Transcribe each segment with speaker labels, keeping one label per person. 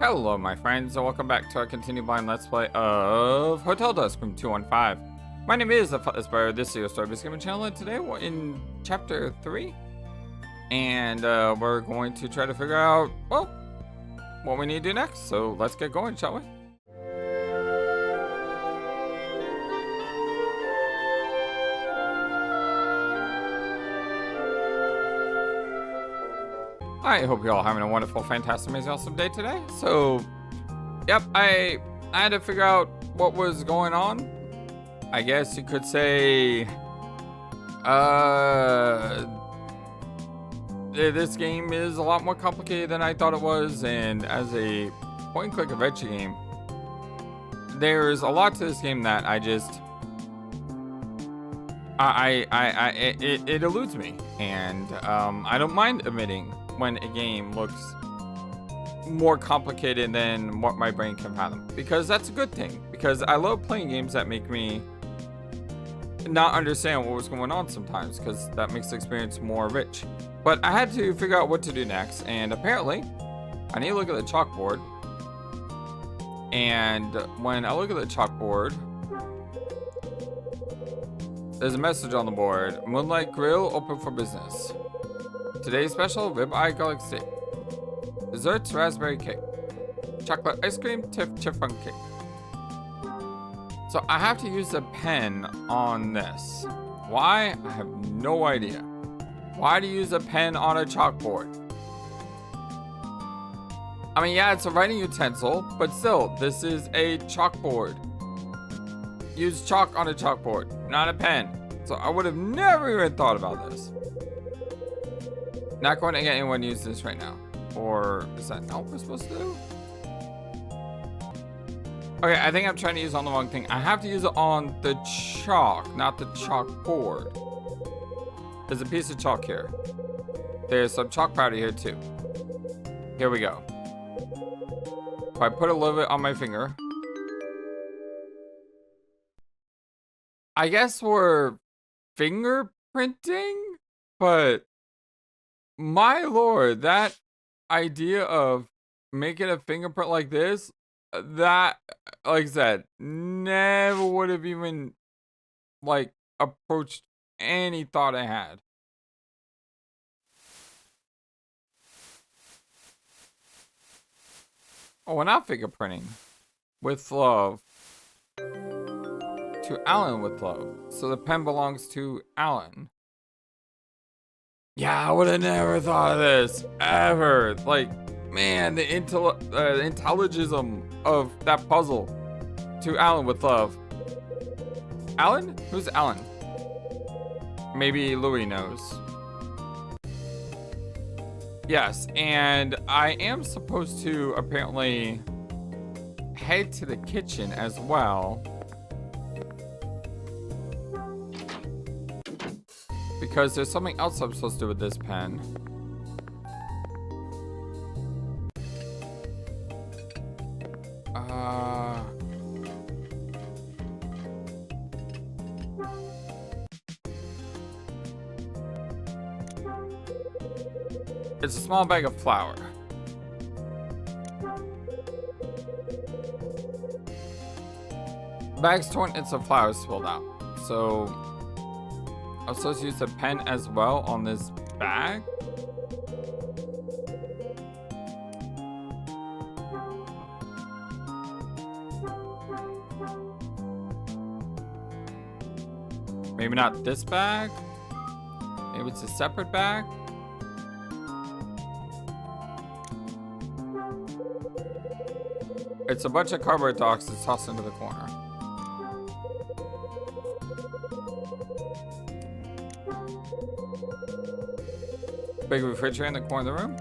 Speaker 1: Hello my friends, and welcome back to our continued blind let's play of Hotel Dusk Room 215. My name is FlightlessBird, this is your story-based gaming channel, and today we're in chapter 3. And we're going to try to figure out, well, what we need to do next. So let's get going, shall we? I hope you're all having a wonderful, fantastic, amazing, awesome day today. So, yep, I had to figure out what was going on. I guess you could say, this game is a lot more complicated than I thought it was, and as a point-and-click adventure game, there's a lot to this game that I just, it eludes me, and I don't mind admitting when a game looks more complicated than what my brain can fathom, because that's a good thing, because I love playing games that make me not understand what was going on sometimes, because that makes the experience more rich. But I had to figure out what to do next, and apparently I need to look at the chalkboard, and when I look at the chalkboard, there's a message on the board: Moonlight Grill open for business. Today's special, ribeye garlic steak. Desserts, raspberry cake. Chocolate ice cream, chiffon cake. So I have to use a pen on this. Why? I have no idea. Why to use a pen on a chalkboard? I mean, yeah, it's a writing utensil, but still, this is a chalkboard. Use chalk on a chalkboard, not a pen. So I would have never even thought about this. Not going to get anyone to use this right now. Or is that not what we're supposed to do? Okay, I think I'm trying to use on the wrong thing. I have to use it on the chalk, not the chalkboard. There's a piece of chalk here. There's some chalk powder here too. Here we go. If I put a little bit on my finger, I guess we're fingerprinting, but my lord, that idea of making a fingerprint like this, that, like I said, never would have even, like, approached any thought I had. Oh, we're not fingerprinting. With love. To Alan with love. So the pen belongs to Alan. Yeah, I would have never thought of this, ever. Like, man, the intelligism of that puzzle. To Alan with love. Alan? Who's Alan? Maybe Louis knows. Yes, and I am supposed to apparently head to the kitchen as well. Because there's something else I'm supposed to do with this pen. It's a small bag of flour. Bag's torn and some flour spilled out. So I'm supposed to use a pen as well on this bag? Maybe not this bag? Maybe it's a separate bag? It's a bunch of cardboard boxes tossed into the corner. Big refrigerator in the corner of the room.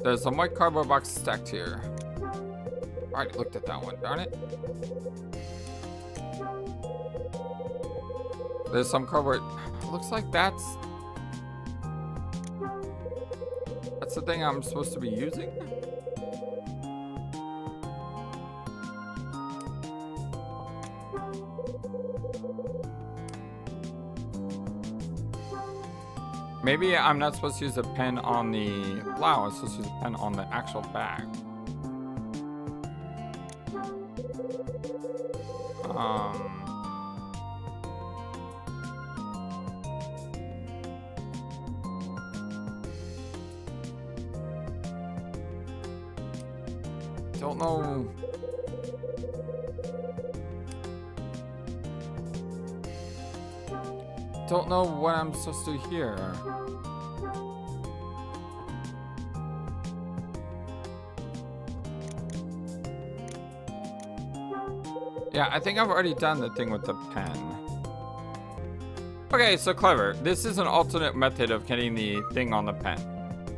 Speaker 1: There's some white cardboard boxes stacked here. Already looked at that one, darn it. There's some cardboard. Looks like that's the thing I'm supposed to be using. Maybe I'm not supposed to use a pen on the flower. I'm supposed to use a pen on the actual bag. Don't know. Don't know what I'm supposed to do here. Yeah, I think I've already done the thing with the pen. Okay, so clever. This is an alternate method of getting the thing on the pen.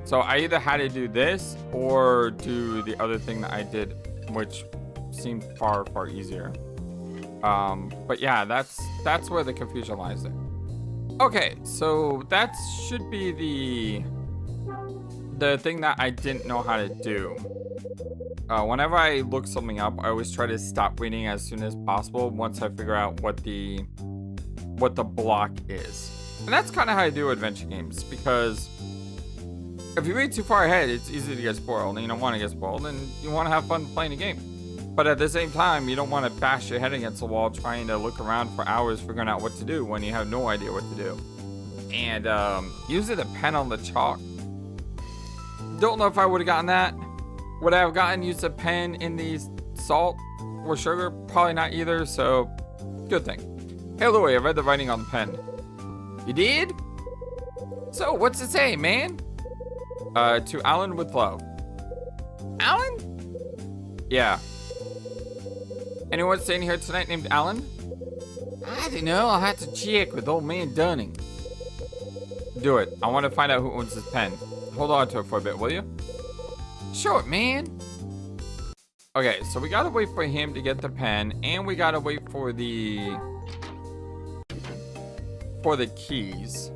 Speaker 1: So I either had to do this or do the other thing that I did, which seemed far, far easier. But yeah, that's where the confusion lies there. Okay, so that should be the thing that I didn't know how to do. Whenever I look something up, I always try to stop reading as soon as possible once I figure out what the block is. And that's kind of how I do adventure games, because if you read too far ahead, it's easy to get spoiled, and you don't want to get spoiled, and you want to have fun playing the game. But at the same time, you don't want to bash your head against the wall trying to look around for hours figuring out what to do when you have no idea what to do. And using the pen on the chalk. Don't know if I would have gotten that. Would I have used a pen in the salt or sugar? Probably not either, so good thing. Hey Louie, I read the writing on the pen. You did? So, what's it say, man? To Alan with love. Alan? Yeah. Anyone staying here tonight named Alan? I don't know. I'll have to check with old man Dunning. Do it. I want to find out who owns this pen. Hold on to it for a bit, will you? Sure, man. Okay, so we gotta wait for him to get the pen, and we gotta wait for the keys.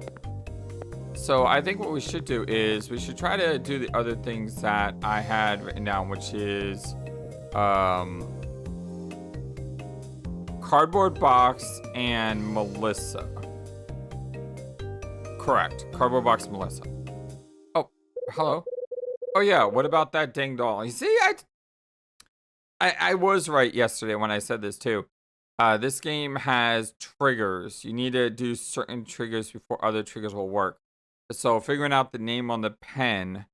Speaker 1: So I think what we should do is we should try to do the other things that I had written down, which is cardboard box and Melissa. Correct. Cardboard box, Melissa. Oh, hello. Oh yeah, what about that dang doll? You see, I was right yesterday when I said this too. This game has triggers. You need to do certain triggers before other triggers will work. So figuring out the name on the pen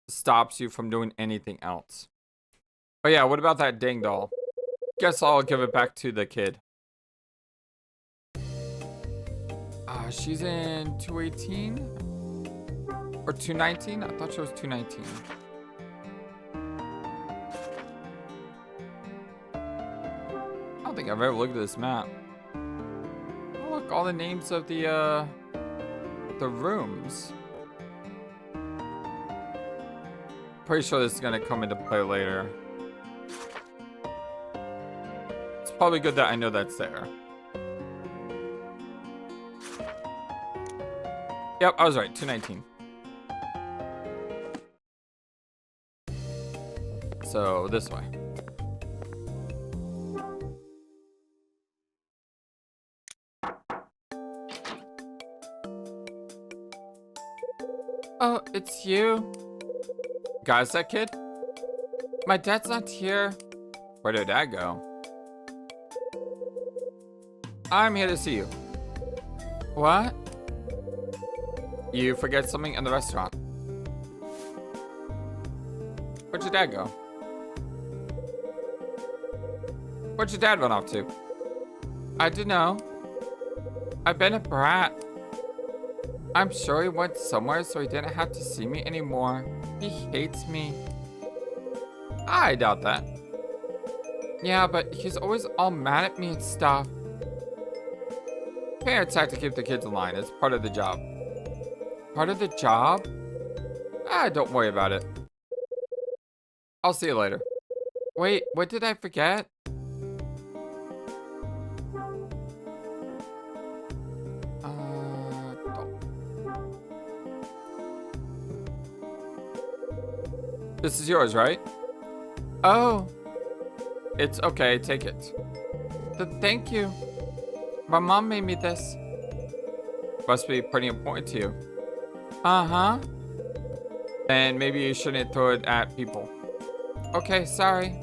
Speaker 1: stops you from doing anything else. Oh yeah, what about that dang doll? Guess I'll give it back to the kid. She's in 218? Or 219? I thought she was 219. I don't think I've ever looked at this map. Oh, look, all the names of the rooms. Pretty sure this is gonna come into play later. It's probably good that I know that's there. Yep, I was right, 219. So, this way. Oh, it's you. Guys, that kid? My dad's not here. Where did Dad go? I'm here to see you. What? You forget something in the restaurant. Where'd your dad go? Where'd your dad run off to? I don't know. I've been a brat. I'm sure he went somewhere so he didn't have to see me anymore. He hates me. I doubt that. Yeah, but he's always all mad at me and stuff. Parents have to keep the kids in line. It's part of the job. Part of the job? Don't worry about it. I'll see you later. Wait, what did I forget? This is yours, right? Oh. It's okay, take it. Thank you. My mom made me this. Must be pretty important to you. Uh-huh. And maybe you shouldn't throw it at people. Okay, sorry.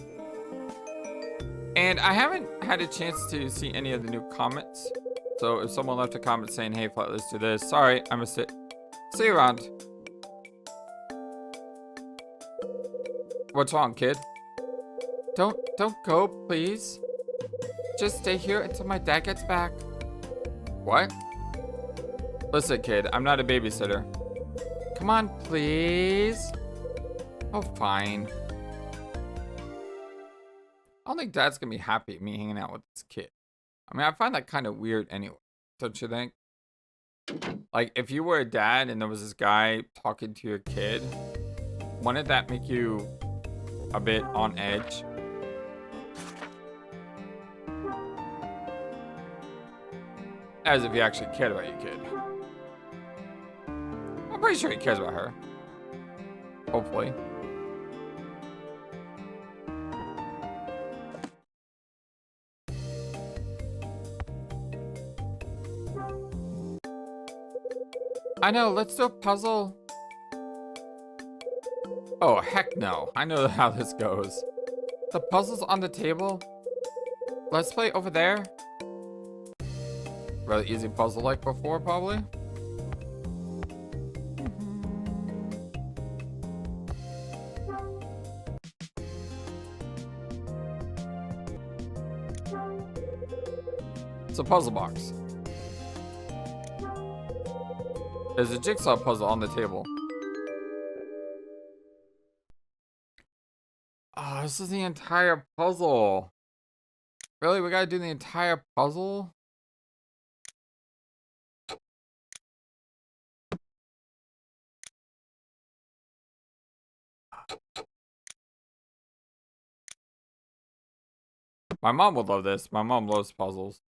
Speaker 1: And I haven't had a chance to see any of the new comments. So if someone left a comment saying, hey, Flightless, do this. Sorry, I missed it. See you around. What's wrong, kid? Don't go, please. Just stay here until my dad gets back. What? Listen, kid, I'm not a babysitter. Come on, please. Oh, fine. I don't think Dad's gonna be happy at me hanging out with this kid. I mean, I find that kind of weird anyway, don't you think? Like, if you were a dad and there was this guy talking to your kid, wouldn't that make you a bit on edge? As if you actually cared about your kid. I'm pretty sure he cares about her. Hopefully. I know, let's do a puzzle. Oh, heck no. I know how this goes. The puzzle's on the table. Let's play over there. Really easy puzzle like before, probably. It's a puzzle box. There's a jigsaw puzzle on the table. Oh, this is the entire puzzle. Really? We gotta do the entire puzzle? My mom would love this. My mom loves puzzles.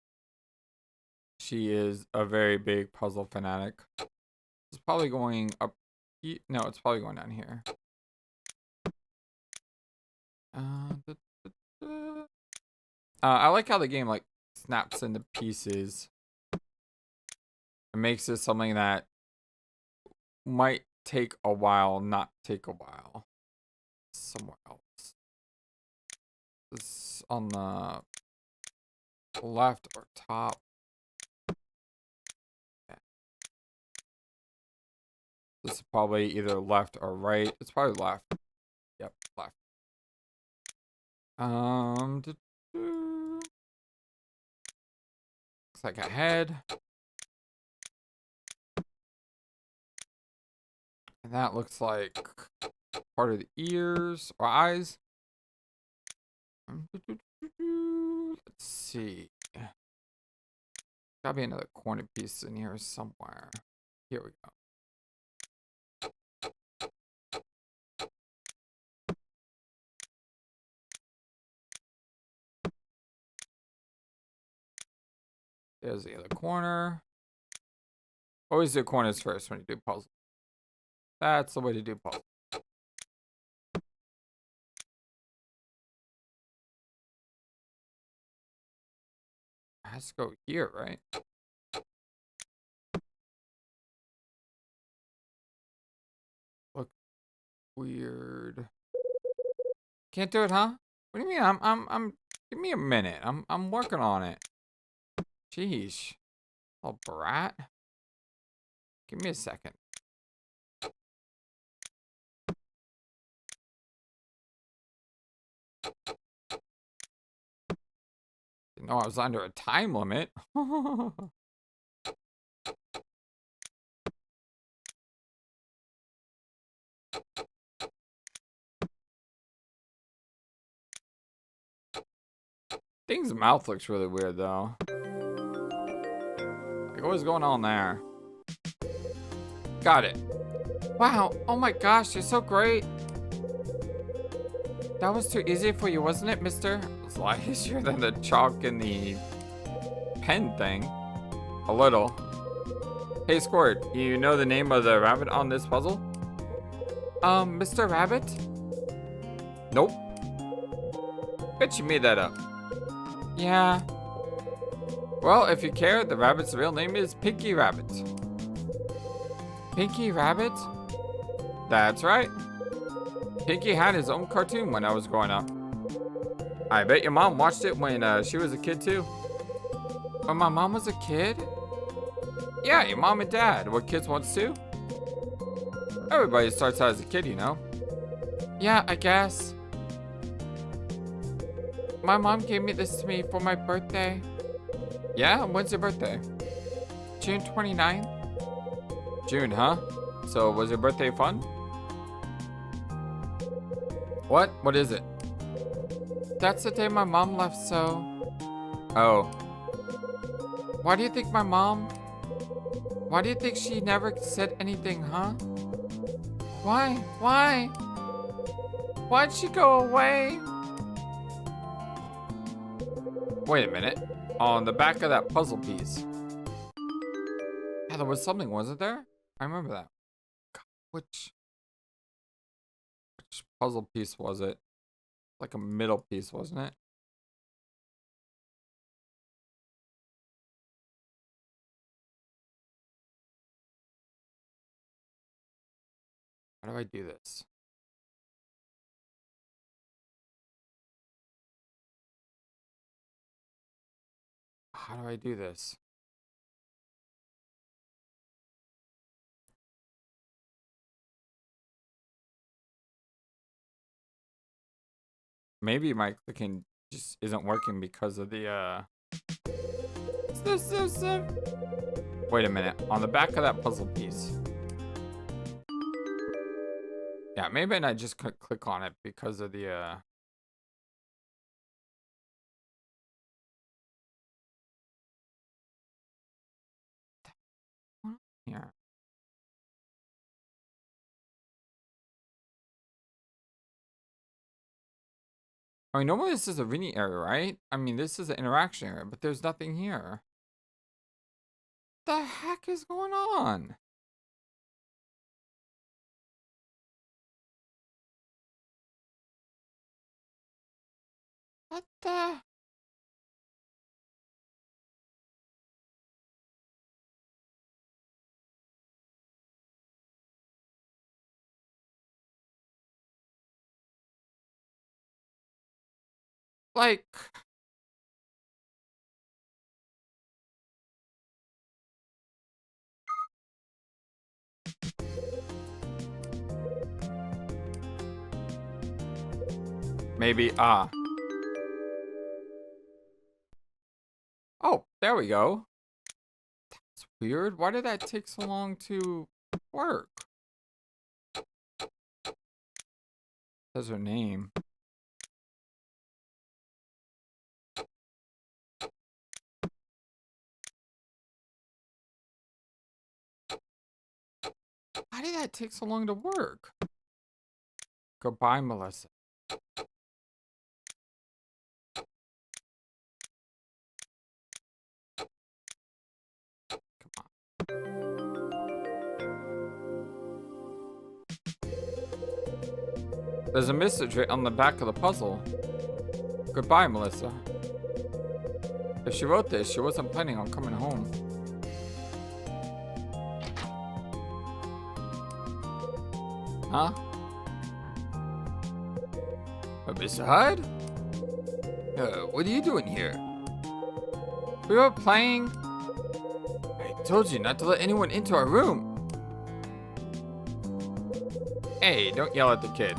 Speaker 1: She is a very big puzzle fanatic. It's probably going up here. No, it's probably going down here. I like how the game like snaps into pieces. It makes it something that might take a while, not take a while. Somewhere else. This on the left or top. This is probably either left or right. It's probably left. Yep, left. Looks like a head. And that looks like part of the ears or eyes. Let's see. Gotta be another corner piece in here somewhere. Here we go. There's the other corner. Always do corners first when you do puzzle. That's the way to do puzzle. It has to go here, right? Look weird. Can't do it, huh? What do you mean? I'm give me a minute. I'm working on it. Sheesh. Oh, brat. Give me a second. Didn't know I was under a time limit. Thing's mouth looks really weird though. Like, what is going on there? Got it. Wow, oh my gosh, you're so great. That was too easy for you, wasn't it, mister? It was a lot easier than the chalk and the pen thing. A little. Hey, Squirt, you know the name of the rabbit on this puzzle? Mr. Rabbit? Nope. Bet you made that up. Yeah. Well, if you care, the rabbit's real name is Pinky Rabbit. Pinky Rabbit? That's right. Pinky had his own cartoon when I was growing up. I bet your mom watched it when she was a kid too. When my mom was a kid? Yeah, your mom and dad were kids once too. Everybody starts out as a kid, you know. Yeah, I guess. My mom gave this to me for my birthday. Yeah? When's your birthday? June 29th? June, huh? So, was your birthday fun? What? What is it? That's the day my mom left, so... Oh. Why do you think my mom... Why do you think she never said anything, huh? Why? Why? Why'd she go away? Wait a minute. On the back of that puzzle piece. Yeah, there was something, wasn't there? I remember that. God, which puzzle piece was it? Like a middle piece, wasn't it? How do I do this? How do I do this? Maybe my clicking just isn't working because of the Wait a minute. On the back of that puzzle piece. Yeah, maybe I just click on it because of the here. I mean, normally this is a reading area, right? I mean, this is an interaction area, but there's nothing here. What the heck is going on? What the? Like... Maybe, Oh, there we go. That's weird. Why did that take so long to work? Says her name. Why did that take so long to work? Goodbye, Melissa. There's a message on the back of the puzzle. Goodbye, Melissa. If she wrote this, she wasn't planning on coming home. Huh? Mr. Hyde? What are you doing here? We were playing. I told you not to let anyone into our room. Hey, don't yell at the kid.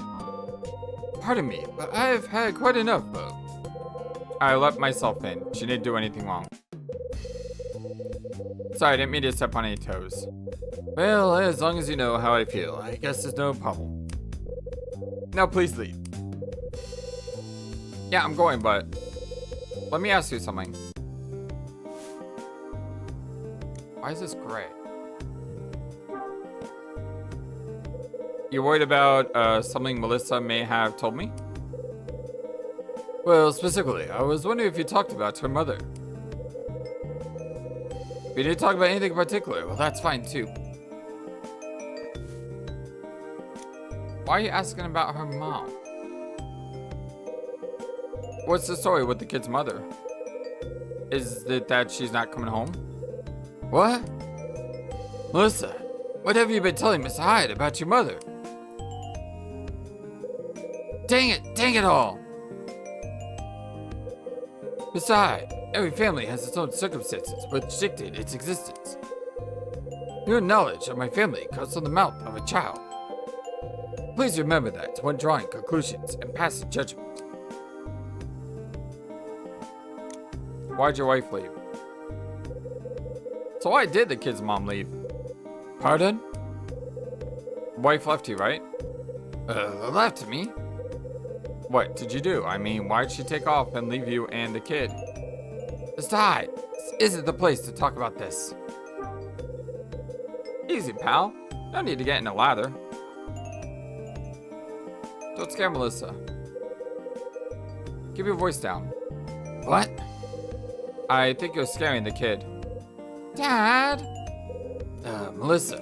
Speaker 1: Pardon me, but I've had quite enough, though. I let myself in. She didn't do anything wrong. Sorry, I didn't mean to step on any toes. Well, as long as you know how I feel, I guess there's no problem. Now please leave. Yeah, I'm going, but let me ask you something. Why is this gray? You worried about something Melissa may have told me? Well, specifically, I was wondering if you talked about her mother. If you didn't talk about anything in particular, well, that's fine too. Why are you asking about her mom? What's the story with the kid's mother? Is it that she's not coming home? What? Melissa, What have you been telling Mr. Hyde about your mother? Dang it all! Mr. Hyde, every family has its own circumstances which dictate its existence. Your knowledge of my family comes from the mouth of a child. Please remember that when drawing conclusions and passing judgment. Why'd your wife leave? So why did the kid's mom leave? Pardon? Wife left you, right? Left me? What did you do? I mean, why'd she take off and leave you and the kid? Mr. Hyde, this isn't the place to talk about this. Easy, pal. No need to get in a lather. Don't scare Melissa. Keep your voice down. What? I think you're scaring the kid. Dad? Melissa.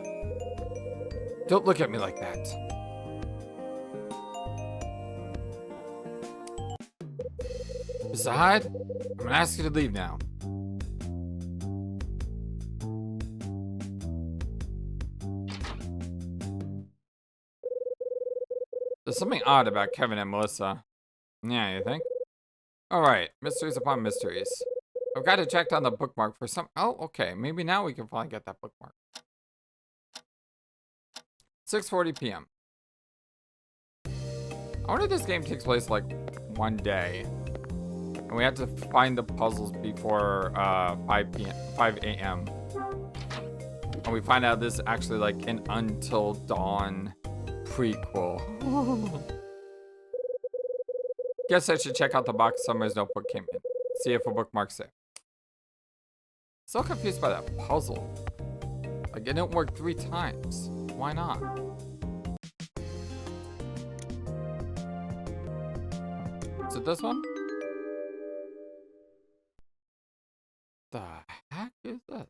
Speaker 1: Don't look at me like that. Mr. Hyde, I'm gonna ask you to leave now. There's something odd about Kevin and Melissa. Yeah, you think? Alright, mysteries upon mysteries. I've got to check down the bookmark for some... Oh, okay. Maybe now we can finally get that bookmark. 6:40 p.m. I wonder if this game takes place like one day. And we have to find the puzzles before 5 a.m. And we find out this is actually like an Until Dawn prequel. Guess I should check out the box Summer's notebook came in. See if a bookmark's there. So confused by that puzzle. Like, it didn't work 3 times. Why not? Is it this one? The heck is that?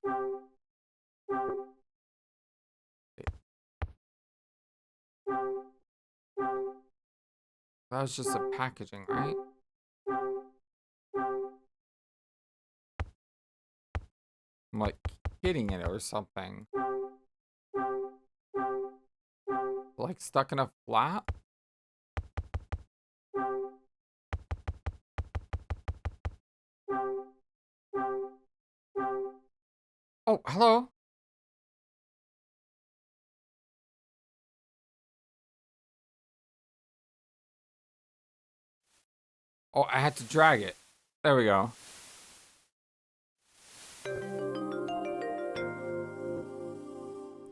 Speaker 1: That was just the packaging, right? I'm like hitting it or something. Like stuck in a flap? Oh, hello. Oh, I had to drag it. There we go.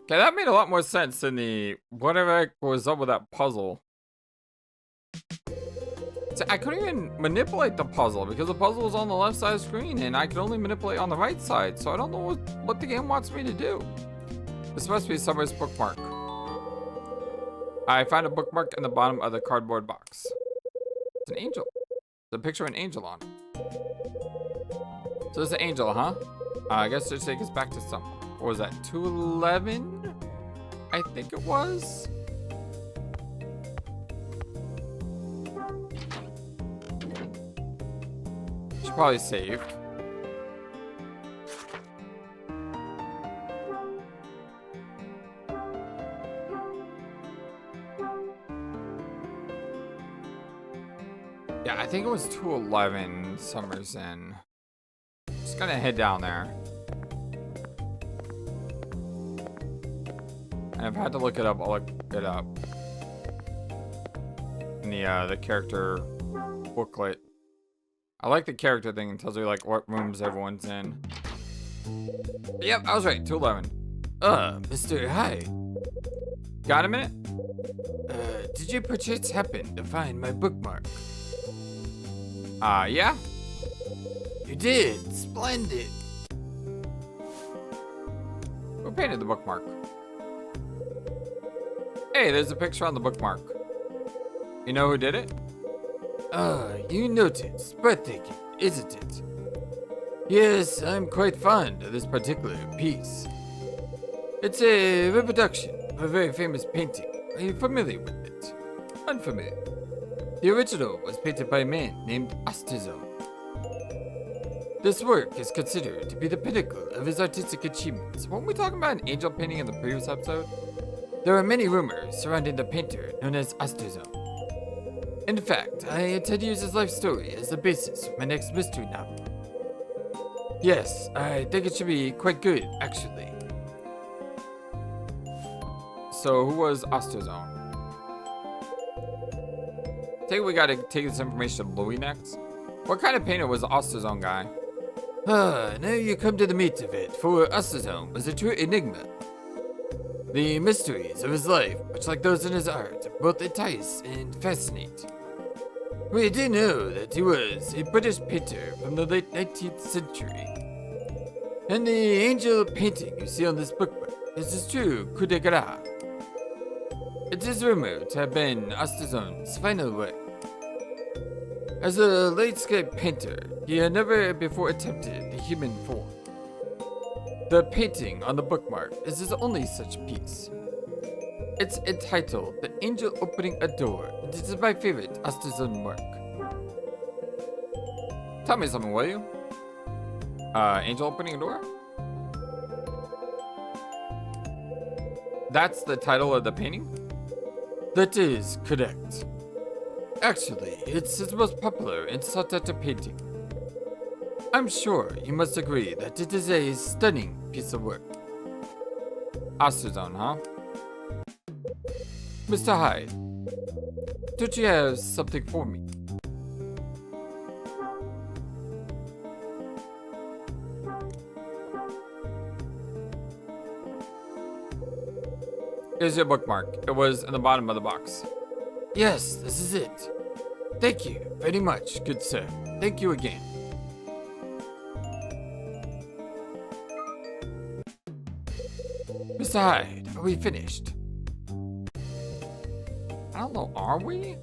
Speaker 1: Okay, that made a lot more sense than the whatever was up with that puzzle. So I couldn't even manipulate the puzzle because the puzzle was on the left side of the screen and I could only manipulate on the right side, so I don't know what the game wants me to do. This must be Summer's bookmark. I found a bookmark in the bottom of the cardboard box. It's an angel. There's a picture of an angel on it. So it's an angel, huh? I guess it'll take us back to some. What was that? 211? I think it was. Should probably save. Yeah, I think it was 211 Summer's in. Just gonna head down there. And if I had to look it up, I'll look it up. In the character booklet. I like the character thing. It tells you like what rooms everyone's in. Yep, I was right. 211. Mr. Hyde. Got a minute? Did you perchance happen to find my bookmark? Yeah? You did. Splendid. Who painted the bookmark? Hey, there's a picture on the bookmark. You know who did it? You notice. Breathtaking, isn't it? Yes, I'm quite fond of this particular piece. It's a reproduction of a very famous painting. Are you familiar with it? Unfamiliar. The original was painted by a man named Astizo. This work is considered to be the pinnacle of his artistic achievements. Weren't we talking about an angel painting in the previous episode? There are many rumors surrounding the painter known as Astozone. In fact, I intend to use his life story as the basis for my next mystery novel. Yes, I think it should be quite good, actually. So, who was Astozone? I think we gotta take this information to Louis next. What kind of painter was the Astozone guy? Now you come to the meat of it, for Astozone was a true enigma. The mysteries of his life, much like those in his art, both entice and fascinate. We do know that he was a British painter from the late 19th century. And the angel painting you see on this bookmark is his true coup de grace. It is rumored to have been Astozone's final work. As a landscape painter, he had never before attempted the human form. The painting on the bookmark is his only such piece. It's entitled The Angel Opening a Door, and it is my favorite Astozone work. Tell me something, will you? Angel opening a door? That's the title of the painting? That is correct. Actually, it's his most popular and sought-after painting. I'm sure you must agree that it is a stunning piece of work. Astozone, huh? Mr. Hyde, don't you have something for me? Here's your bookmark. It was in the bottom of the box. Yes, this is it. Thank you very much, good sir. Thank you again. Mr. Hyde, are we finished? I don't know, are we?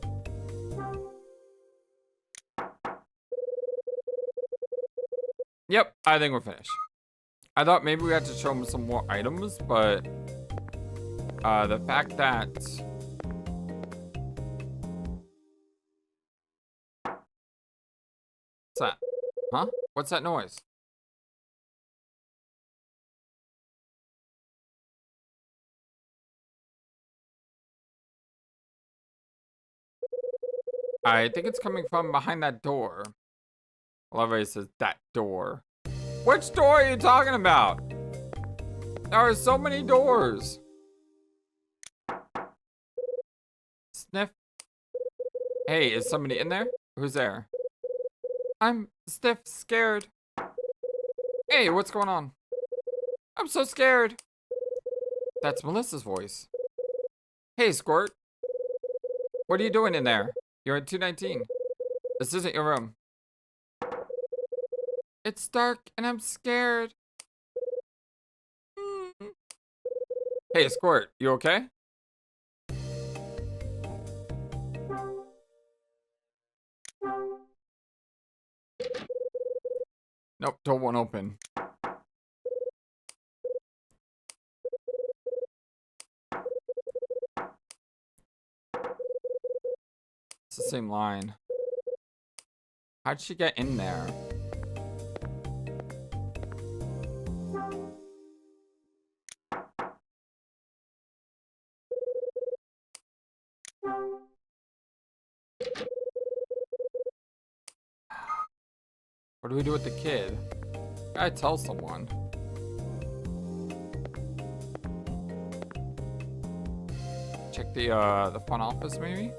Speaker 1: Yep, I think we're finished. I thought maybe we had to show him some more items, but the fact that what's that? Huh? What's that noise? I think it's coming from behind that door. I love how he says that door. Which door are you talking about? There are so many doors. Sniff. Hey, is somebody in there? Who's there? I'm stiff, scared. Hey, what's going on? I'm so scared. That's Melissa's voice. Hey, Squirt. What are you doing in there? You're in 219. This isn't your room. It's dark and I'm scared. Hey, Squirt, you okay? Nope, door won't open. It's the same line. How'd she get in there? What do we do with the kid? Gotta tell someone. Check the front office, maybe?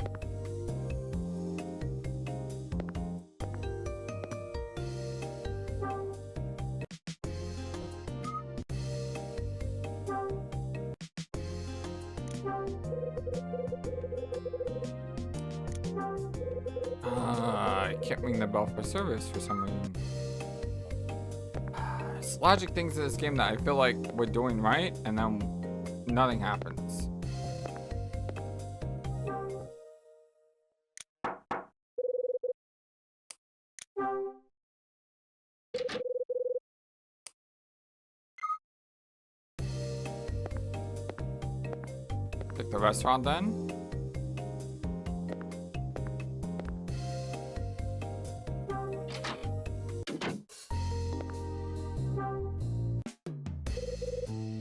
Speaker 1: I can't ring the bell for service for some reason. It's logic things in this game that I feel like we're doing right, and then nothing happens. Pick the restaurant then.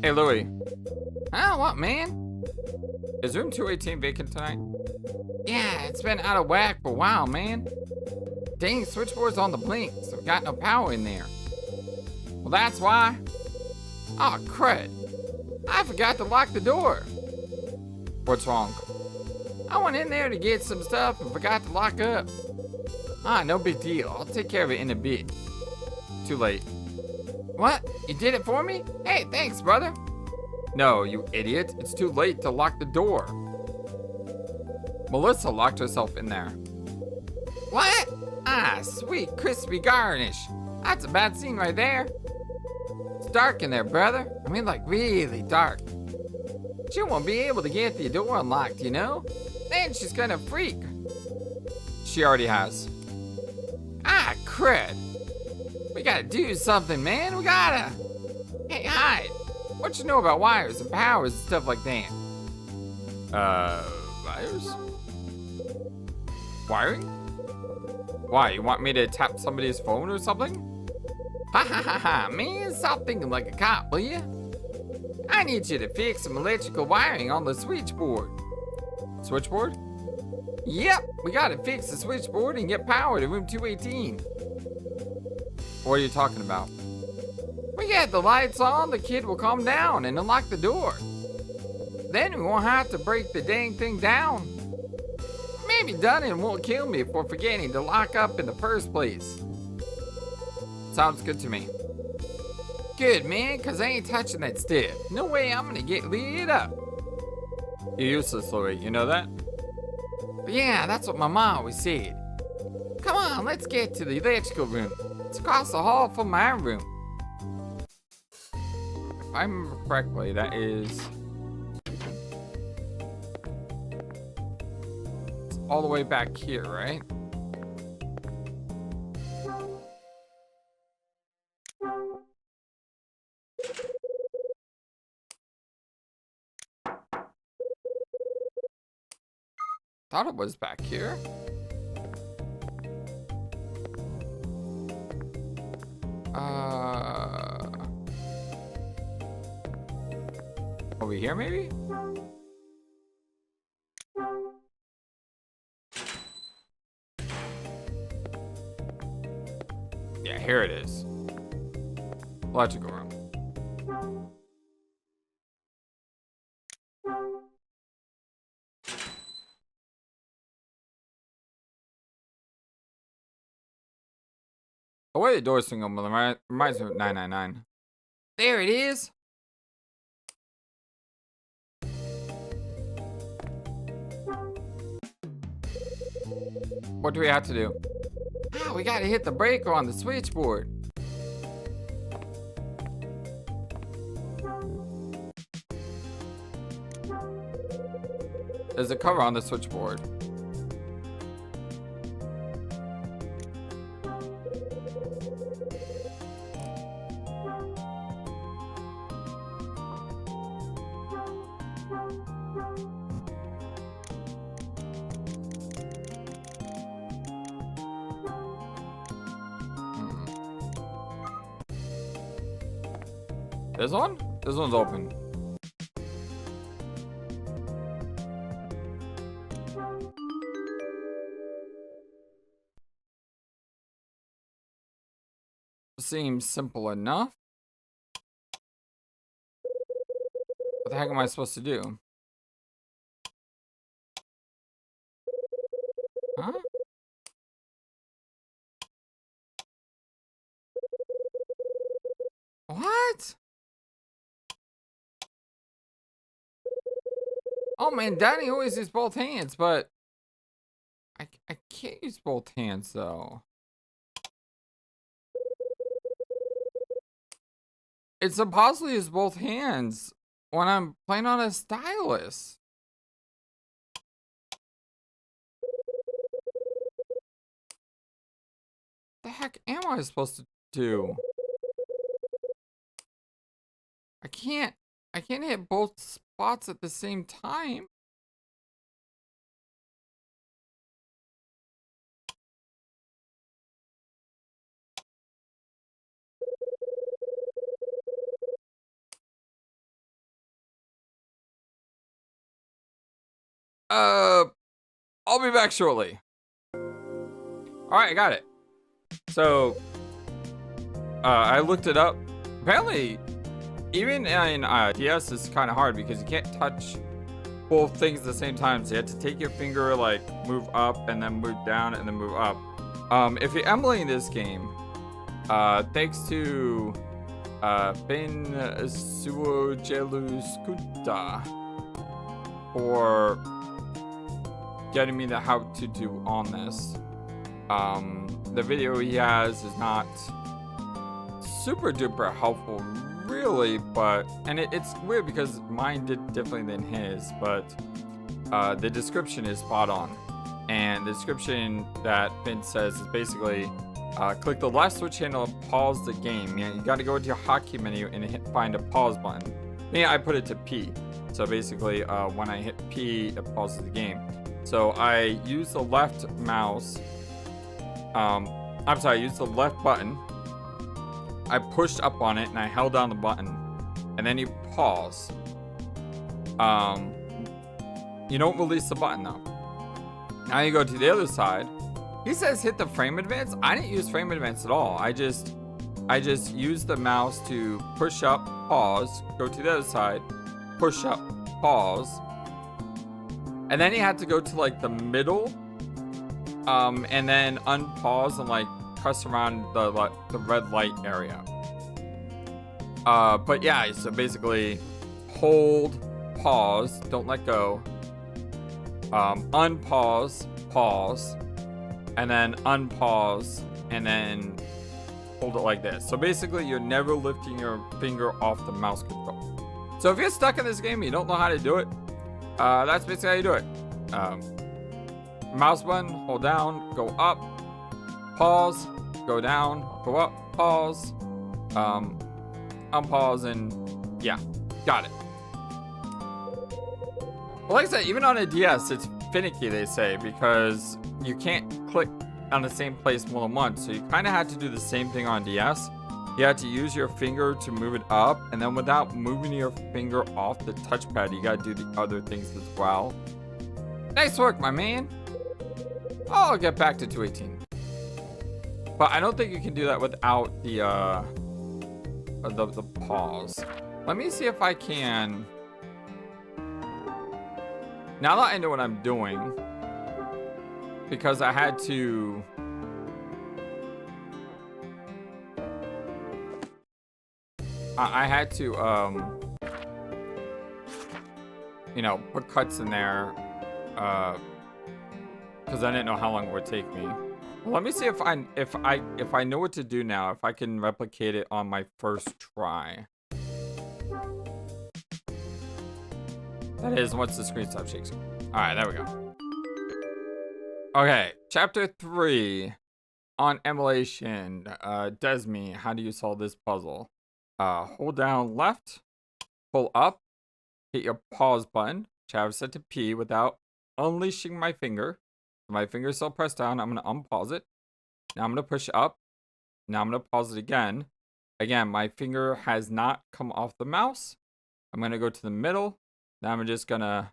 Speaker 1: Hey, Louie. Huh? What, man? Is room 218 vacant tonight? Yeah, it's been out of whack for a while, man. Dang, switchboard's on the blink, so we got no power in there. Well, that's why. Aw, crud. I forgot to lock the door. What's wrong? I went in there to get some stuff and forgot to lock up. Ah, no big deal. I'll take care of it in a bit. Too late. What? You did it for me? Hey, thanks, brother. No, you idiot. It's too late to lock the door. Melissa locked herself in there. What? Ah, sweet crispy garnish. That's a bad scene right there. It's dark in there, brother. I mean, like, really dark. She won't be able to get the door unlocked, you know? Then she's gonna freak. She already has. Ah, crud. We gotta do something, man. We gotta. Hey, hide. What you know about wires and powers and stuff like that? Wires? Wiring? Why, you want me to tap somebody's phone or something? Ha ha ha ha, man, stop thinking like a cop, will ya? I need you to fix some electrical wiring on the switchboard. Switchboard? Yep, we gotta fix the switchboard and get power to room 218. What are you talking about? We get the lights on, the kid will calm down and unlock the door. Then we won't have to break the dang thing down. Maybe Dunnan won't kill me for forgetting to lock up in the first place. Sounds good to me. Good, man, because I ain't touching that stiff. No way I'm gonna get lit up. You're useless, Louie, you know that? But yeah, that's what my mom always said. Come on, let's get to the electrical room. It's across the hall from my room. If I remember correctly, that is... it's all the way back here, right? Thought it was back here. Over here, maybe? Yeah, here it is. Electrical room. The way the doors swing open reminds me of 999. There it is. What do we have to do? Ah, we gotta hit the breaker on the switchboard. There's a cover on the switchboard. This one? This one's open. Seems simple enough. What the heck am I supposed to do? Huh? What? Oh man, Danny always uses both hands, but I can't use both hands though. It's impossible to use both hands when I'm playing on a stylus. The heck am I supposed to do? I can't hit both spots at the same time. I'll be back shortly. Alright, I got it. So, I looked it up. Apparently, even in DS, it's kind of hard because you can't touch both things at the same time. So you have to take your finger, like, move up and then move down and then move up. If you're emulating this game, thanks to Ben Suojeluskuta for getting me the how to do on this. The video he has is not super duper helpful, really, but it's weird because mine did differently than his, but the description is spot on. And the description that Ben says is basically click the left switch handle and pause the game. You got to go into your hotkey menu and find a pause button. I put it to P. So basically, when I hit P, it pauses the game. So I use the left mouse. I used the left button. I pushed up on it and I held down the button. And then you pause. You don't release the button though. Now you go to the other side. He says hit the frame advance. I didn't use frame advance at all. I just used the mouse to push up, pause, go to the other side, push up, pause. And then you had to go to like the middle. And then unpause and like press around the red light area. But yeah, so basically hold, pause, don't let go. Unpause, pause, and then unpause, and then hold it like this. So basically you're never lifting your finger off the mouse control. So if you're stuck in this game and you don't know how to do it, that's basically how you do it. Mouse button, hold down, go up, pause, go down, go up, pause, unpause, and yeah, got it. Well, like I said, even on a DS, it's finicky, they say, because you can't click on the same place more than once. So you kind of had to do the same thing on DS. You had to use your finger to move it up, and then without moving your finger off the touchpad, you got to do the other things as well. Nice work, my man. I'll get back to 218. But I don't think you can do that without the pause. Let me see if I can. Now that I know what I'm doing, because I had to. I had to, you know, put cuts in there, because I didn't know how long it would take me. Let me see if I know what to do now, if I can replicate it on my first try. That is, once the screen stops shaking. All right, there we go. Okay, chapter 3 on emulation. Desmi, how do you solve this puzzle? Hold down left, pull up, hit your pause button, which I have set to P without unleashing my finger. My finger is still pressed down. I'm going to unpause it. Now I'm going to push up. Now I'm going to pause it again. Again, my finger has not come off the mouse. I'm going to go to the middle. Now I'm just going to,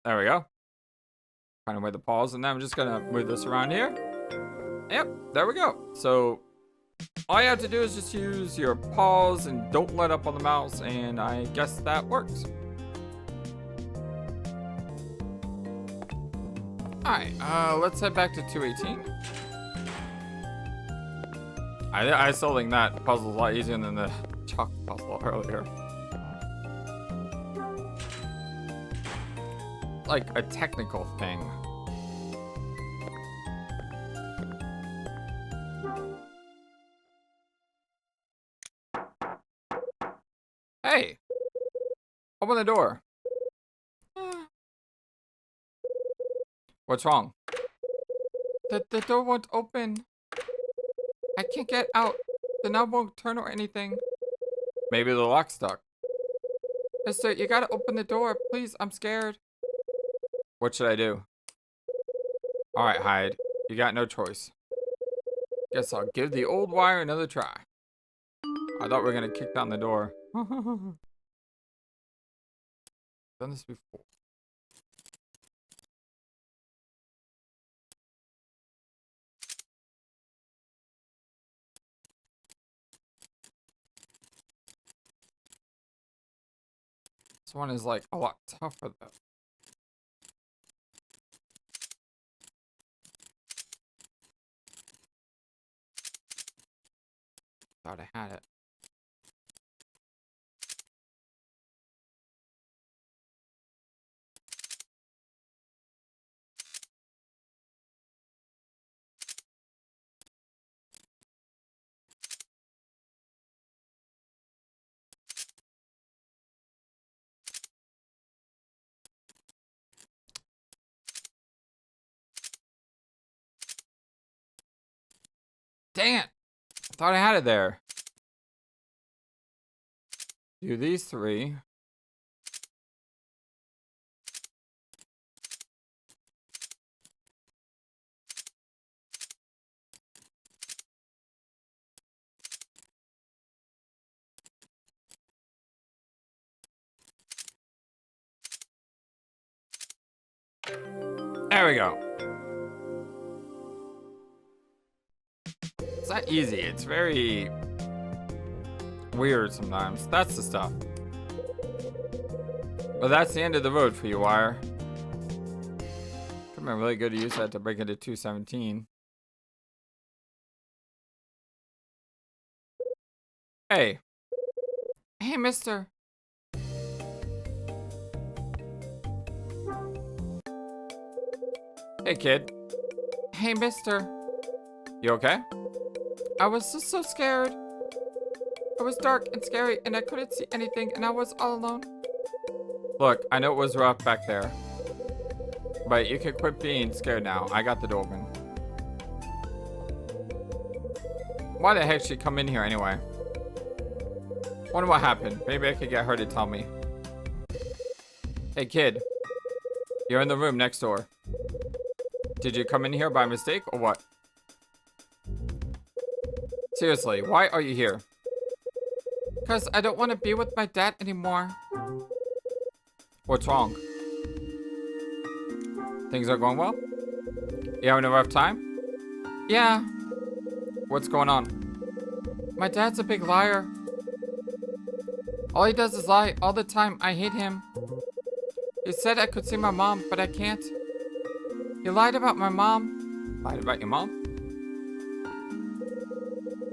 Speaker 1: there we go. Kind of with the pause. And then I'm just going to move this around here. Yep, there we go. So all you have to do is just use your pause and don't let up on the mouse. And I guess that works. Alright, let's head back to 218. I still think that puzzle's a lot easier than the chalk puzzle earlier. Like a technical thing. Hey! Open the door. What's wrong? The door won't open. I can't get out. The knob won't turn or anything. Maybe the lock's stuck. Mister, you gotta open the door. Please, I'm scared. What should I do? Alright, Hyde. You got no choice. Guess I'll give the old wire another try. I thought we were gonna kick down the door. Done this before. This one is like a lot tougher though. Thought I had it. Dang it! I thought I had it there. Do these three. There we go. It's not easy. It's very weird sometimes. That's the stuff. But that's the end of the road for you, Wire. Could have been really good to use that to break into 217. Hey. Hey, mister. Hey, kid. Hey, mister. You okay? I was just so scared. It was dark and scary and I couldn't see anything and I was all alone. Look, I know it was rough back there. But you can quit being scared now. I got the door open. Why the heck should she come in here anyway? Wonder what happened. Maybe I could get her to tell me. Hey kid. You're in the room next door. Did you come in here by mistake or what? Seriously, why are you here? Because I don't want to be with my dad anymore. What's wrong? Things are going well? You having a rough time? Yeah. What's going on? My dad's a big liar. All he does is lie all the time. I hate him. He said I could see my mom, but I can't. He lied about my mom. Lied about your mom?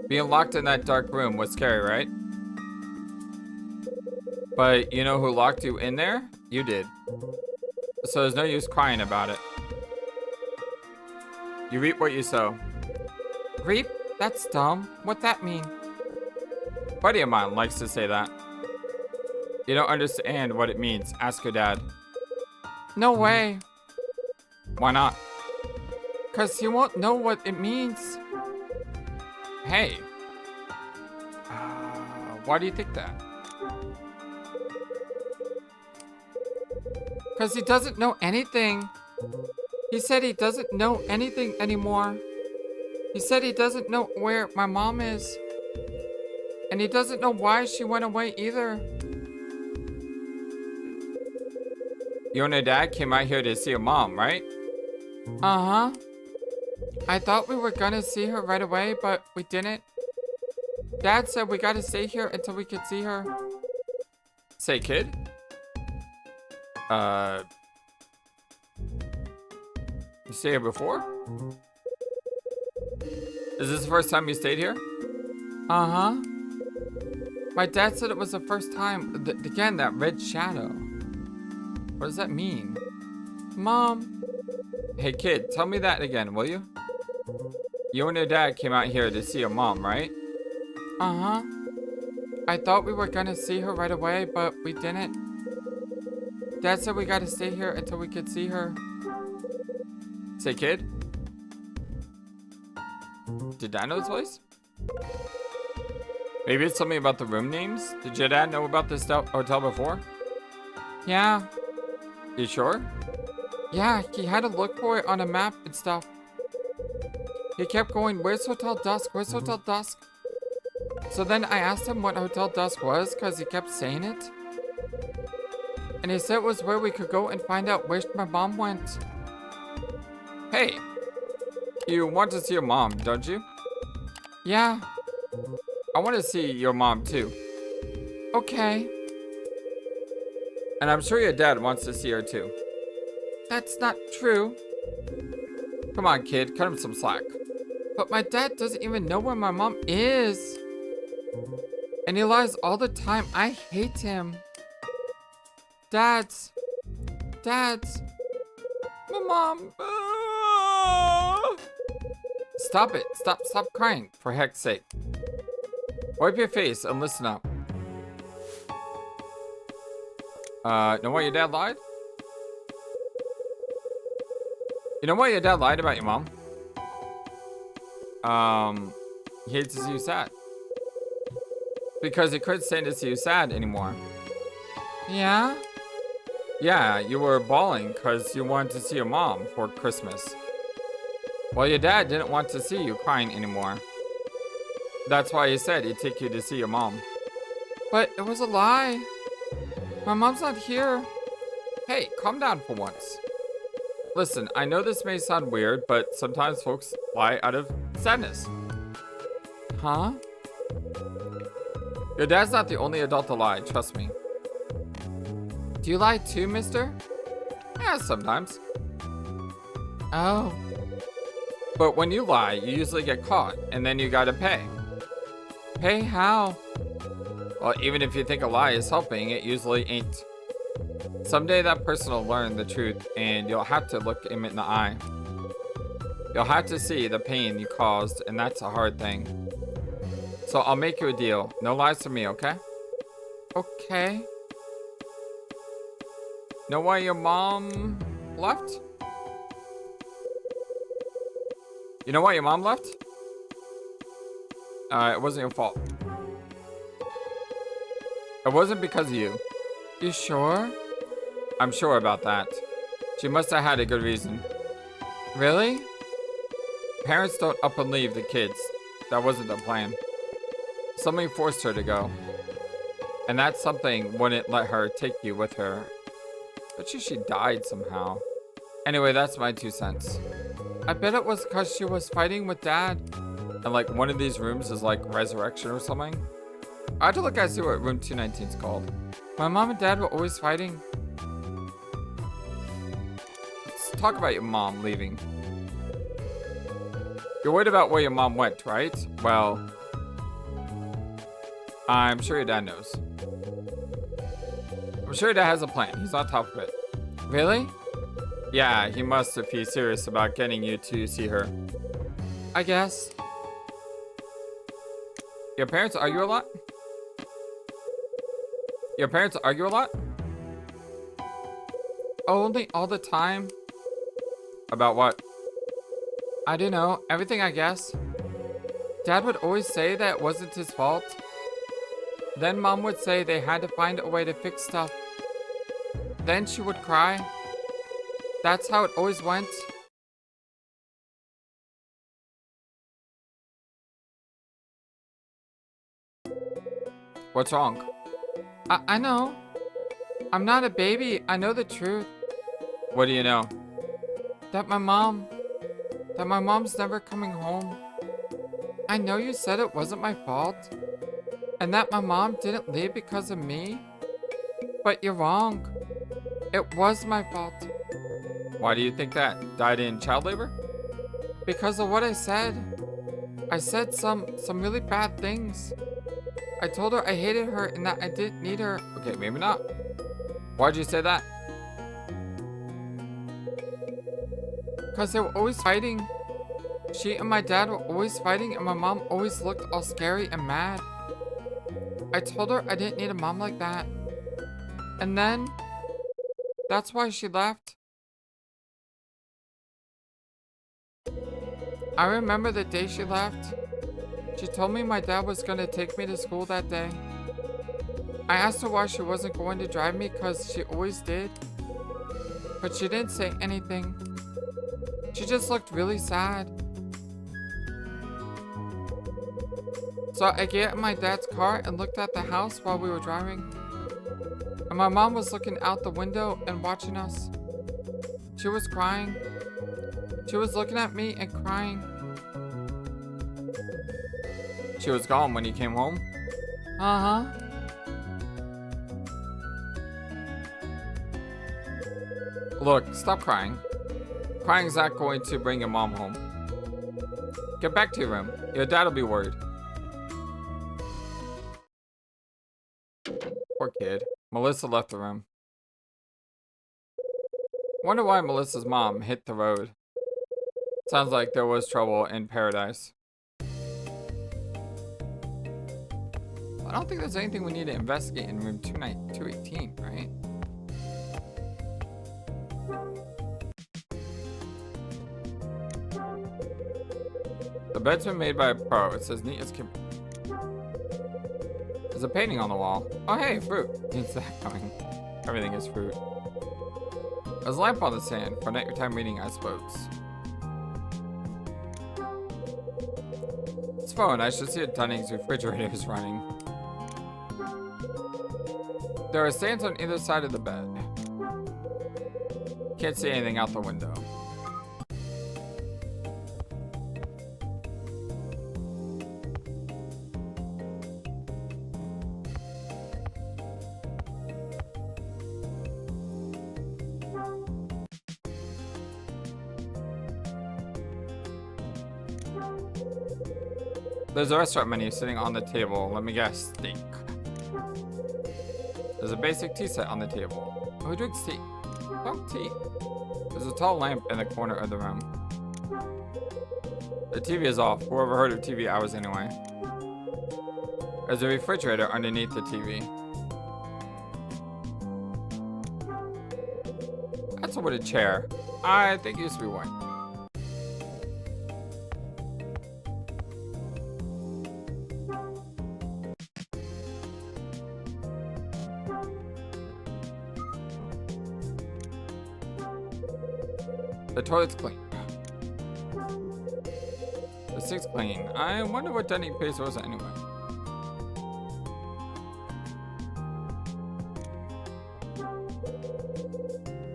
Speaker 1: Being locked in that dark room was scary, right? But you know who locked you in there? You did. So there's no use crying about it. You reap what you sow. Reap? That's dumb. What'd that mean? A buddy of mine likes to say that. You don't understand what it means. Ask your dad. No way. Why not? Because he won't know what it means. Hey. Why do you think that? Because he doesn't know anything. He said he doesn't know anything anymore. He said he doesn't know where my mom is. And he doesn't know why she went away either. You and your dad came out here to see your mom, right? Uh-huh. I thought we were gonna see her right away, but we didn't. Dad said we gotta stay here until we could see her. Say, kid? You stayed here before? Is this the first time you stayed here? Uh-huh. My dad said it was the first time. Again, that red shadow. What does that mean? Mom. Hey, kid, tell me that again, will you? You and your dad came out here to see your mom, right? Uh-huh. I thought we were gonna see her right away, but we didn't. Dad said we gotta stay here until we could see her. Say, kid? Did Dad know this place? Maybe it's something about the room names? Did your dad know about this hotel before? Yeah. You sure? Yeah, he had to look for it on a map and stuff. He kept going, where's Hotel Dusk? Where's Hotel Dusk? So then I asked him what Hotel Dusk was because he kept saying it. And he said it was where we could go and find out where my mom went. Hey, you want to see your mom, don't you? Yeah. I want to see your mom too. Okay. And I'm sure your dad wants to see her too. That's not true. Come on, kid, cut him some slack. But my dad doesn't even know where my mom is. And he lies all the time. I hate him. Dads. My mom. Stop it. Stop crying, for heck's sake. Wipe your face and listen up. Know why your dad lied? You know why your dad lied about your mom? He hates to see you sad. Because he couldn't stand to see you sad anymore. Yeah? Yeah, you were bawling because you wanted to see your mom for Christmas. Well, your dad didn't want to see you crying anymore. That's why he said he'd take you to see your mom. But it was a lie. My mom's not here. Hey, calm down for once. Listen, I know this may sound weird, but sometimes folks lie out of sadness. Huh? Your dad's not the only adult to lie, trust me. Do you lie too, mister? Yeah, sometimes. Oh. But when you lie, you usually get caught, and then you gotta pay. Pay how? Well, even if you think a lie is helping, it usually ain't. Someday that person will learn the truth, and you'll have to look him in the eye. You'll have to see the pain you caused, and that's a hard thing. So I'll make you a deal. No lies from me, okay? Okay. Know why your mom left? You know why your mom left? It wasn't your fault. It wasn't because of you. You sure? I'm sure about that. She must have had a good reason. Really? Parents don't up and leave the kids. That wasn't the plan. Something forced her to go. And that something wouldn't let her take you with her. Bet you she died somehow. Anyway, that's my 2 cents. I bet it was because she was fighting with Dad. And like one of these rooms is like resurrection or something. I had to look and see what room 219 is called. My mom and Dad were always fighting. Let's talk about your mom leaving. You're worried about where your mom went, right? Well, I'm sure your dad knows. I'm sure your dad has a plan. He's on top of it. Really? Yeah, he must if he's serious about getting you to see her. I guess. Your parents argue a lot? Your parents argue a lot? Only all the time. About what? I don't know. Everything, I guess. Dad would always say that it wasn't his fault. Then Mom would say they had to find a way to fix stuff. Then she would cry. That's how it always went. What's wrong? I know. I'm not a baby. I know the truth. What do you know? That my mom's never coming home. I know you said it wasn't my fault. And that my mom didn't leave because of me. But you're wrong. It was my fault. Why do you think that? Died in child labor? Because of what I said. I said some really bad things. I told her I hated her and that I didn't need her. Okay, maybe not. Why'd you say that? Because they were always fighting. She and my dad were always fighting and my mom always looked all scary and mad. I told her I didn't need a mom like that. And then, that's why she left. I remember the day she left. She told me my dad was gonna take me to school that day. I asked her why she wasn't going to drive me because she always did. But she didn't say anything. She just looked really sad. So I get in my dad's car and looked at the house while we were driving. And my mom was looking out the window and watching us. She was crying. She was looking at me and crying. She was gone when you came home? Uh-huh. Look, stop crying. Crying's not going to bring your mom home. Get back to your room. Your dad will be worried. Poor kid. Melissa left the room. Wonder why Melissa's mom hit the road. Sounds like there was trouble in paradise. I don't think there's anything we need to investigate in room 218, right? The bed's been made by a pro. It's as neat as can. There's a painting on the wall. Oh hey, fruit. It's that coming. Everything is fruit. There's a lamp on the stand for nighttime reading, I suppose. It's phone. I should see if Dunning's refrigerator is running. There are stands on either side of the bed. Can't see anything out the window. There's a restaurant menu sitting on the table. Let me guess, steak. There's a basic tea set on the table. Who drinks tea? Oh, tea. There's a tall lamp in the corner of the room. The TV is off. Whoever heard of TV hours anyway? There's a refrigerator underneath the TV. That's a wooden chair. I think it used to be one. The toilet's clean. The sink's clean. I wonder what Dunning pays was anyway.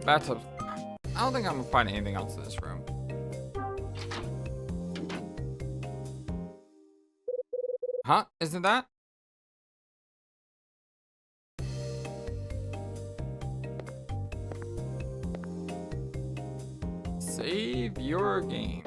Speaker 1: Bathtub. I don't think I'm gonna find anything else in this room. Huh? Isn't that? Save your game.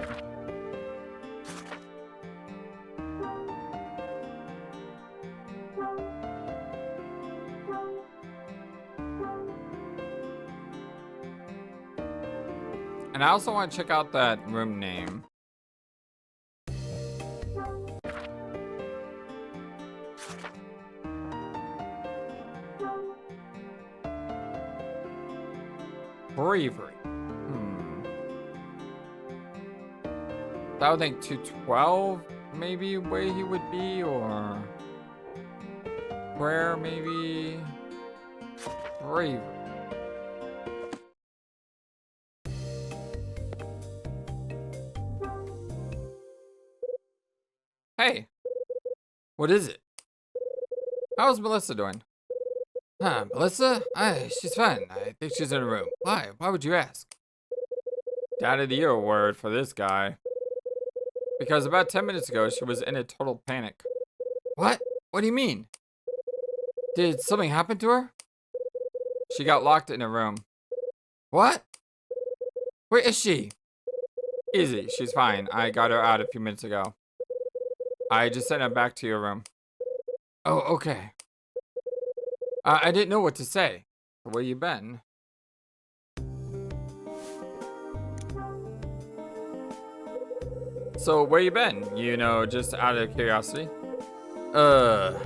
Speaker 1: And I also want to check out that room name. Bravery. I would think 212 maybe where he would be, or prayer maybe. Bravery. Hey, what is it? How's Melissa doing? Huh, Melissa? She's fine. I think she's in her room. Why? Why would you ask? Dad of the Year award for this guy. Because about 10 minutes ago, she was in a total panic. What? What do you mean? Did something happen to her? She got locked in a room. What? Where is she? Easy, she's fine. I got her out a few minutes ago. I just sent her back to your room. Oh, okay. I didn't know what to say. Where you been? So, where you been? You know, just out of curiosity. Well,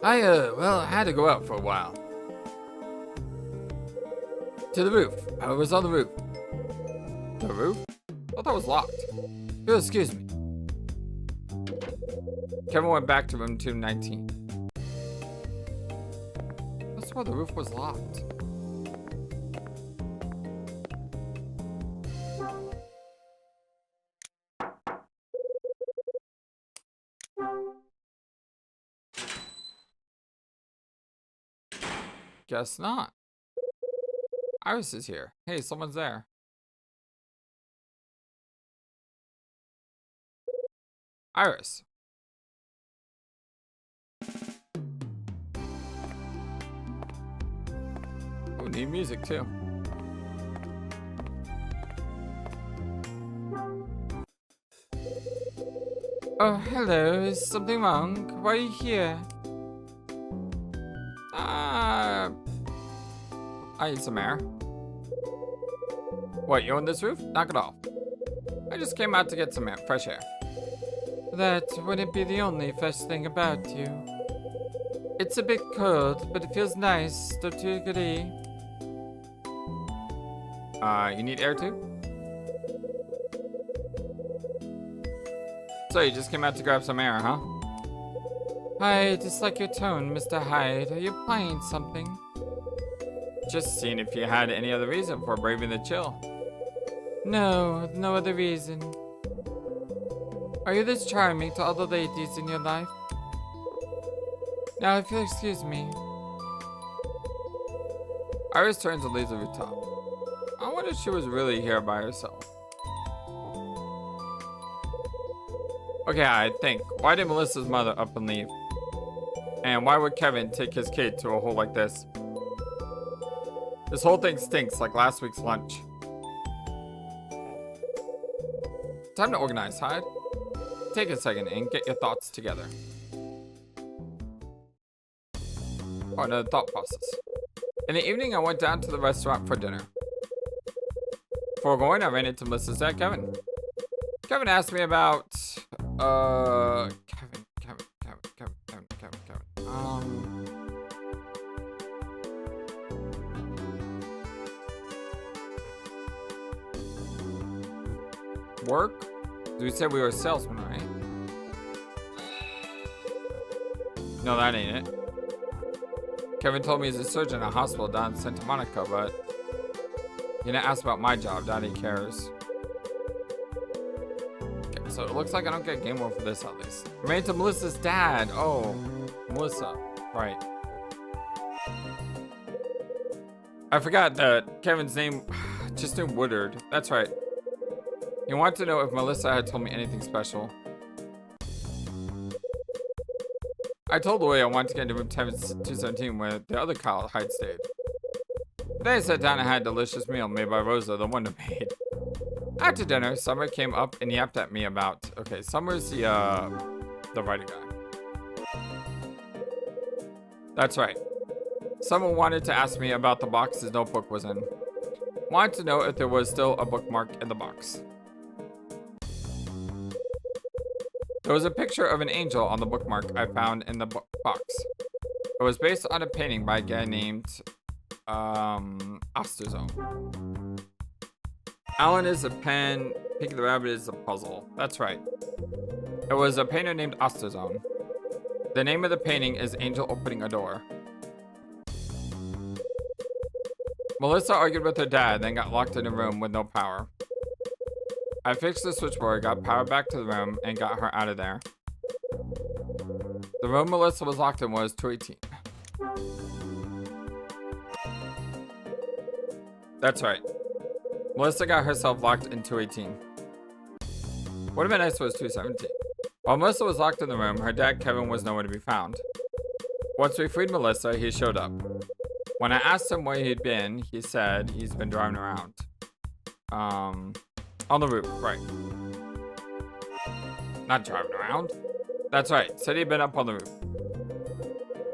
Speaker 1: I had to go out for a while. To the roof. I was on the roof. The roof? I thought that was locked. Oh, excuse me. Kevin went back to room 219. That's why the roof was locked. guess not. Iris is here. Hey, someone's there. Iris. Oh, need music too. Oh, hello. Is something wrong? Why are you here? I need some air. What, you on this roof? Knock it off. I just came out to get some air, fresh air. That wouldn't be the only fresh thing about you. It's a bit cold, but it feels nice, don't you agree? You need air too? So you just came out to grab some air, huh? I dislike your tone, Mr. Hyde. Are you planning something? Just seeing if you had any other reason for braving the chill. No, no other reason. Are you this charming to all the ladies in your life? Now, if you'll excuse me. Iris turns and leaves the rooftop. I wonder if she was really here by herself. Okay, I think. Why did Melissa's mother up and leave? And why would Kevin take his kid to a hole like this? This whole thing stinks like last week's lunch. Time to organize, Hyde. Take a second and get your thoughts together. Oh, another thought process. In the evening, I went down to the restaurant for dinner. Before going, I ran into Melissa's dad, Kevin. Kevin asked me about, Kevin. Work? We said we were salesmen, right? No, that ain't it. Kevin told me he's a surgeon at a hospital down in Santa Monica, but he didn't ask about my job. Daddy cares. Okay, so it looks like I don't get game over for this at least. I ran to Melissa's dad. Oh, Melissa. Right. I forgot that Kevin's name just knew Woodward. That's right. He wanted to know if Melissa had told me anything special. I told Louie I wanted to get into room 217 where the other Kyle Hyde stayed. Then I sat down and had a delicious meal made by Rosa, the Wonder Maid. After dinner, Summer came up and yapped at me about... Okay, Summer's the writer guy. That's right. Summer wanted to ask me about the box his notebook was in. Wanted to know if there was still a bookmark in the box. There was a picture of an angel on the bookmark I found in the box. It was based on a painting by a guy named Osterzone. Alan is a pen, Pinky the Rabbit is a puzzle. That's right. It was a painter named Osterzone. The name of the painting is Angel Opening a Door. Melissa argued with her dad, then got locked in a room with no power. I fixed the switchboard, got power back to the room, and got her out of there. The room Melissa was locked in was 218. That's right. Melissa got herself locked in 218. Would have been nice if it was 217. While Melissa was locked in the room, her dad Kevin was nowhere to be found. Once we freed Melissa, he showed up. When I asked him where he'd been, he said he's been driving around. On the roof, right. Not driving around. That's right, said he'd been up on the roof.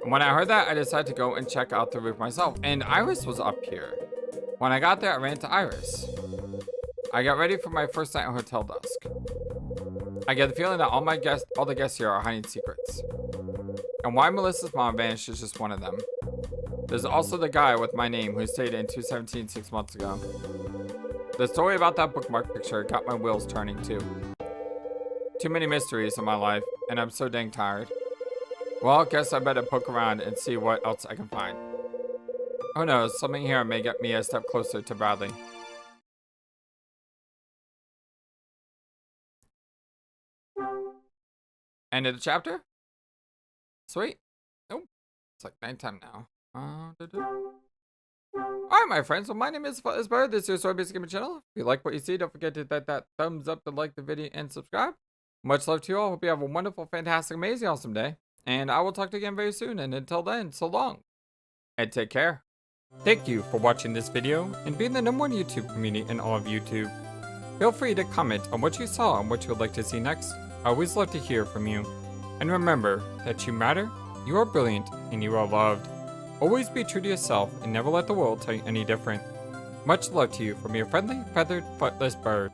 Speaker 1: And when I heard that, I decided to go and check out the roof myself. And Iris was up here. When I got there, I ran to Iris. I got ready for my first night at Hotel Dusk. I get the feeling that all the guests here are hiding secrets. And why Melissa's mom vanished is just one of them. There's also the guy with my name who stayed in 217 6 months ago. The story about that bookmark picture got my wheels turning too. Too many mysteries in my life, and I'm so dang tired. Well, I guess I better poke around and see what else I can find. Who knows, something here may get me a step closer to Bradley. End of the chapter? Sweet. Nope. It's like nighttime now. Alright, my friends, so my name is FlightlessBird. This is your Story Based Gaming channel. If you like what you see, don't forget to hit that thumbs up to like the video and subscribe. Much love to you all. Hope you have a wonderful, fantastic, amazing, awesome day. And I will talk to you again very soon. And until then, so long. And take care. Thank you for watching this video and being the #1 YouTube community in all of YouTube. Feel free to comment on what you saw and what you would like to see next. I always love to hear from you. And remember that you matter, you are brilliant, and you are loved. Always be true to yourself and never let the world tell you any different. Much love to you from your friendly, feathered, flightless bird.